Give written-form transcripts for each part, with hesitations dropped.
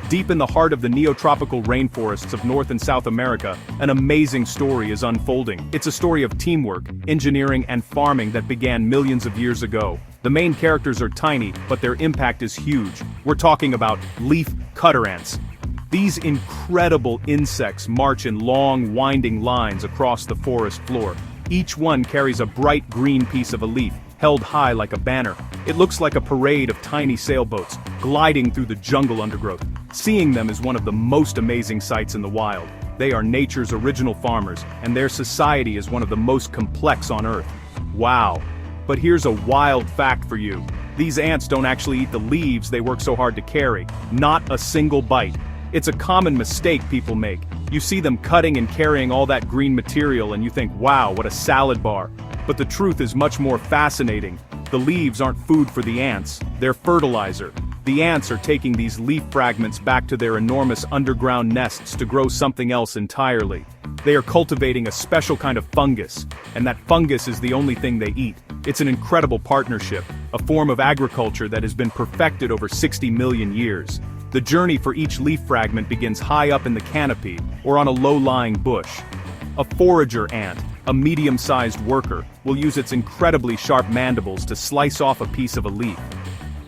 Deep in the heart of the neotropical rainforests of North and South America, an amazing story is unfolding. It's a story of teamwork, engineering, and farming that began millions of years ago. The main characters are tiny, but their impact is huge. We're talking about leaf cutter ants. These incredible insects march in long, winding lines across the forest floor. Each one carries a bright green piece of a leaf, held high like a banner. It looks like a parade of tiny sailboats, gliding through the jungle undergrowth. Seeing them is one of the most amazing sights in the wild. They are nature's original farmers, and their society is one of the most complex on Earth. Wow. But here's a wild fact for you. These ants don't actually eat the leaves they work so hard to carry. Not a single bite. It's a common mistake people make. You see them cutting and carrying all that green material and you think, wow, what a salad bar. But the truth is much more fascinating. The leaves aren't food for the ants, they're fertilizer. The ants are taking these leaf fragments back to their enormous underground nests to grow something else entirely. They are cultivating a special kind of fungus, and that fungus is the only thing they eat. It's an incredible partnership, a form of agriculture that has been perfected over 60 million years. The journey for each leaf fragment begins high up in the canopy, or on a low-lying bush. A forager ant, a medium-sized worker, will use its incredibly sharp mandibles to slice off a piece of a leaf.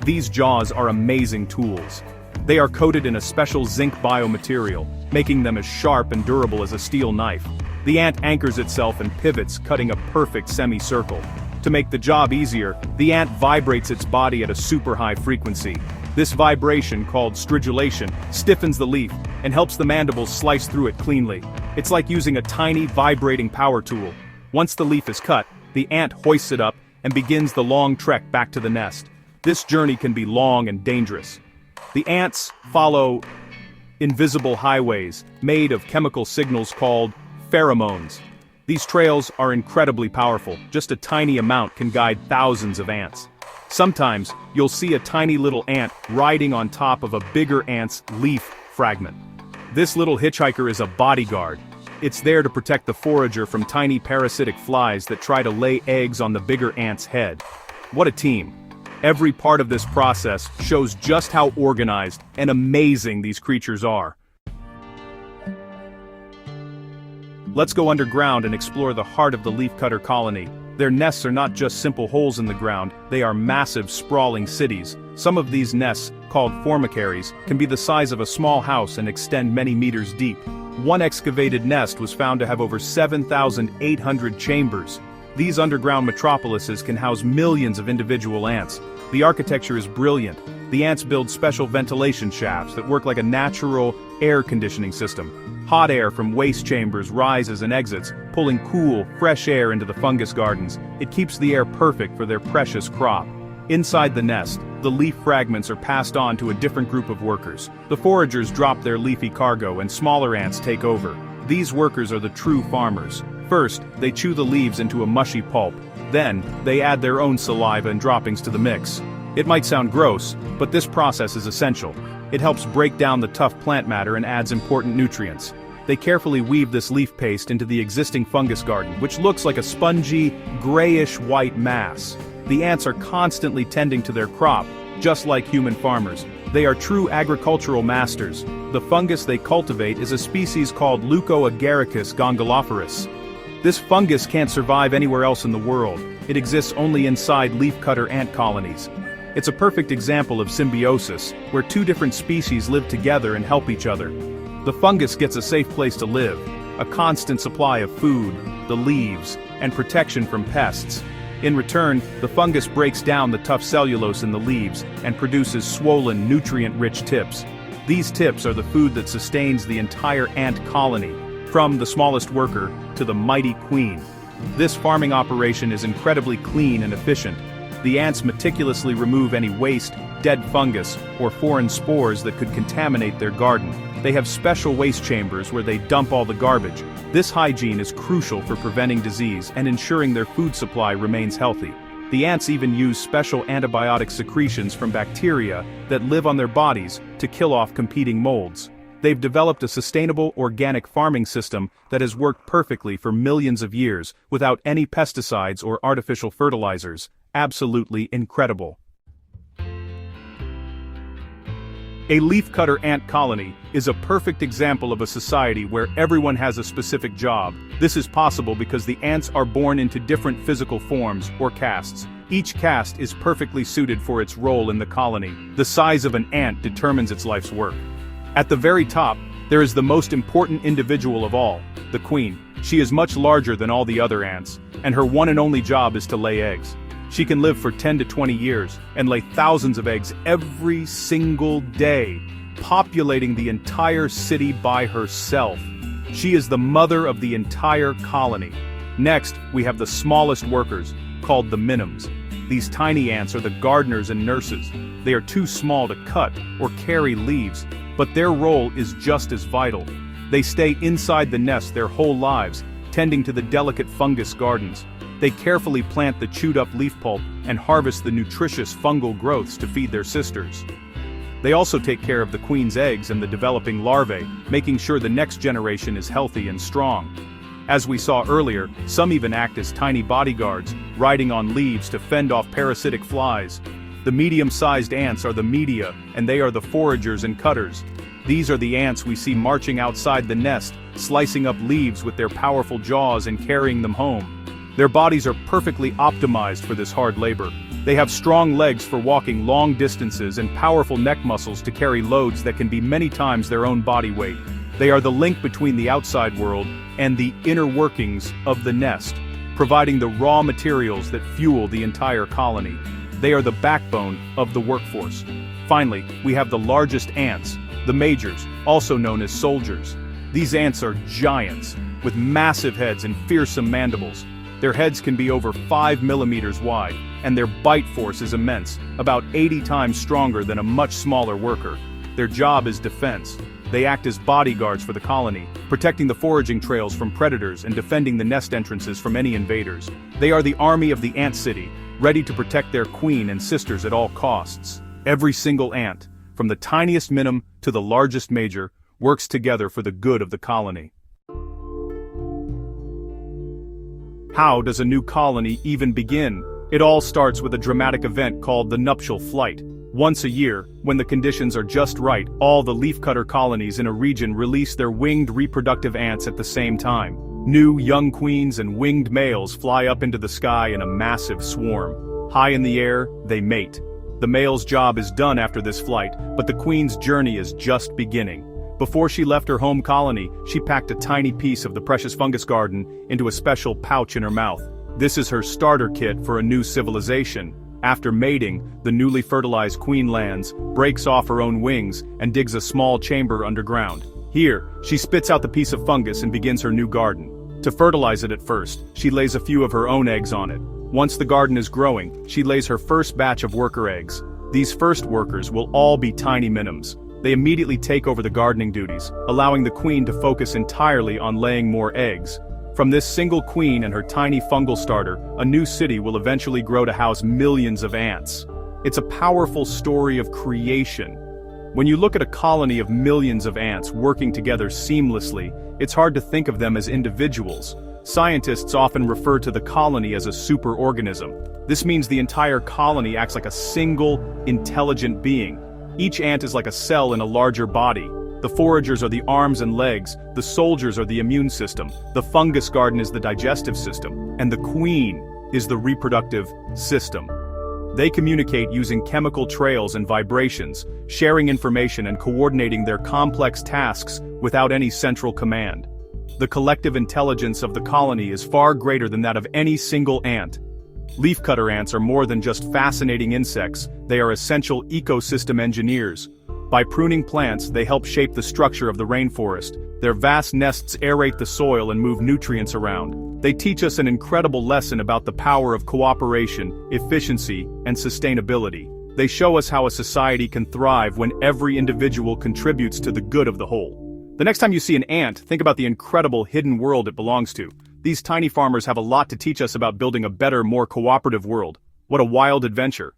These jaws are amazing tools. They are coated in a special zinc biomaterial, making them as sharp and durable as a steel knife. The ant anchors itself and pivots, cutting a perfect semicircle. To make the job easier, the ant vibrates its body at a super high frequency. This vibration, called stridulation, stiffens the leaf and helps the mandibles slice through it cleanly. It's like using a tiny, vibrating power tool. Once the leaf is cut, the ant hoists it up and begins the long trek back to the nest. This journey can be long and dangerous. The ants follow invisible highways made of chemical signals called pheromones. These trails are incredibly powerful. Just a tiny amount can guide thousands of ants. Sometimes, you'll see a tiny little ant riding on top of a bigger ant's leaf fragment. This little hitchhiker is a bodyguard. It's there to protect the forager from tiny parasitic flies that try to lay eggs on the bigger ant's head. What a team. Every part of this process shows just how organized and amazing these creatures are. Let's go underground and explore the heart of the leafcutter colony. Their nests are not just simple holes in the ground, they are massive, sprawling cities. Some of these nests, called formicaries, can be the size of a small house and extend many meters deep. One excavated nest was found to have over 7,800 chambers. These underground metropolises can house millions of individual ants. The architecture is brilliant. The ants build special ventilation shafts that work like a natural air conditioning system. Hot air from waste chambers rises and exits, pulling cool, fresh air into the fungus gardens. It keeps the air perfect for their precious crop. Inside the nest, the leaf fragments are passed on to a different group of workers. The foragers drop their leafy cargo and smaller ants take over. These workers are the true farmers. First, they chew the leaves into a mushy pulp. Then, they add their own saliva and droppings to the mix. It might sound gross, but this process is essential. It helps break down the tough plant matter and adds important nutrients. They carefully weave this leaf paste into the existing fungus garden, which looks like a spongy, grayish-white mass. The ants are constantly tending to their crop, just like human farmers. They are true agricultural masters. The fungus they cultivate is a species called Leucoagaricus gongolophorus. This fungus can't survive anywhere else in the world. It exists only inside leafcutter ant colonies. It's a perfect example of symbiosis, where two different species live together and help each other. The fungus gets a safe place to live, a constant supply of food, the leaves, and protection from pests. In return, the fungus breaks down the tough cellulose in the leaves and produces swollen, nutrient-rich tips. These tips are the food that sustains the entire ant colony, from the smallest worker to the mighty queen. This farming operation is incredibly clean and efficient. The ants meticulously remove any waste, dead fungus, or foreign spores that could contaminate their garden. They have special waste chambers where they dump all the garbage. This hygiene is crucial for preventing disease and ensuring their food supply remains healthy. The ants even use special antibiotic secretions from bacteria that live on their bodies to kill off competing molds. They've developed a sustainable organic farming system that has worked perfectly for millions of years without any pesticides or artificial fertilizers. Absolutely incredible. A leafcutter ant colony is a perfect example of a society where everyone has a specific job. This is possible because the ants are born into different physical forms, or castes. Each caste is perfectly suited for its role in the colony. The size of an ant determines its life's work. At the very top, there is the most important individual of all, the queen. She is much larger than all the other ants, and her one and only job is to lay eggs. She can live for 10 to 20 years and lay thousands of eggs every single day, populating the entire city by herself. She is the mother of the entire colony. Next, we have the smallest workers, called the minims. These tiny ants are the gardeners and nurses. They are too small to cut or carry leaves, but their role is just as vital. They stay inside the nest their whole lives, tending to the delicate fungus gardens. They carefully plant the chewed-up leaf pulp and harvest the nutritious fungal growths to feed their sisters. They also take care of the queen's eggs and the developing larvae, making sure the next generation is healthy and strong. As we saw earlier, some even act as tiny bodyguards, riding on leaves to fend off parasitic flies. The medium-sized ants are the media, and they are the foragers and cutters. These are the ants we see marching outside the nest, slicing up leaves with their powerful jaws and carrying them home. Their bodies are perfectly optimized for this hard labor. They have strong legs for walking long distances and powerful neck muscles to carry loads that can be many times their own body weight. They are the link between the outside world and the inner workings of the nest, providing the raw materials that fuel the entire colony. They are the backbone of the workforce. Finally, we have the largest ants, the majors, also known as soldiers. These ants are giants, with massive heads and fearsome mandibles. Their heads can be over 5 millimeters wide, and their bite force is immense, about 80 times stronger than a much smaller worker. Their job is defense. They act as bodyguards for the colony, protecting the foraging trails from predators and defending the nest entrances from any invaders. They are the army of the ant city, ready to protect their queen and sisters at all costs. Every single ant, from the tiniest minim to the largest major, works together for the good of the colony. How does a new colony even begin? It all starts with a dramatic event called the nuptial flight. Once a year, when the conditions are just right, all the leafcutter colonies in a region release their winged reproductive ants at the same time. New young queens and winged males fly up into the sky in a massive swarm. High in the air, they mate. The male's job is done after this flight, but the queen's journey is just beginning. Before she left her home colony, she packed a tiny piece of the precious fungus garden into a special pouch in her mouth. This is her starter kit for a new civilization. After mating, the newly fertilized queen lands, breaks off her own wings, and digs a small chamber underground. Here, she spits out the piece of fungus and begins her new garden. To fertilize it at first, she lays a few of her own eggs on it. Once the garden is growing, she lays her first batch of worker eggs. These first workers will all be tiny minims. They immediately take over the gardening duties, allowing the queen to focus entirely on laying more eggs. From this single queen and her tiny fungal starter, a new city will eventually grow to house millions of ants. It's a powerful story of creation. When you look at a colony of millions of ants working together seamlessly, it's hard to think of them as individuals. Scientists often refer to the colony as a superorganism. This means the entire colony acts like a single, intelligent being. Each ant is like a cell in a larger body. The foragers are the arms and legs, the soldiers are the immune system, the fungus garden is the digestive system, and the queen is the reproductive system. They communicate using chemical trails and vibrations, sharing information and coordinating their complex tasks without any central command. The collective intelligence of the colony is far greater than that of any single ant. Leafcutter ants are more than just fascinating insects, they are essential ecosystem engineers. By pruning plants, they help shape the structure of the rainforest. Their vast nests aerate the soil and move nutrients around. They teach us an incredible lesson about the power of cooperation, efficiency, and sustainability. They show us how a society can thrive when every individual contributes to the good of the whole. The next time you see an ant, think about the incredible hidden world it belongs to. These tiny farmers have a lot to teach us about building a better, more cooperative world. What a wild adventure.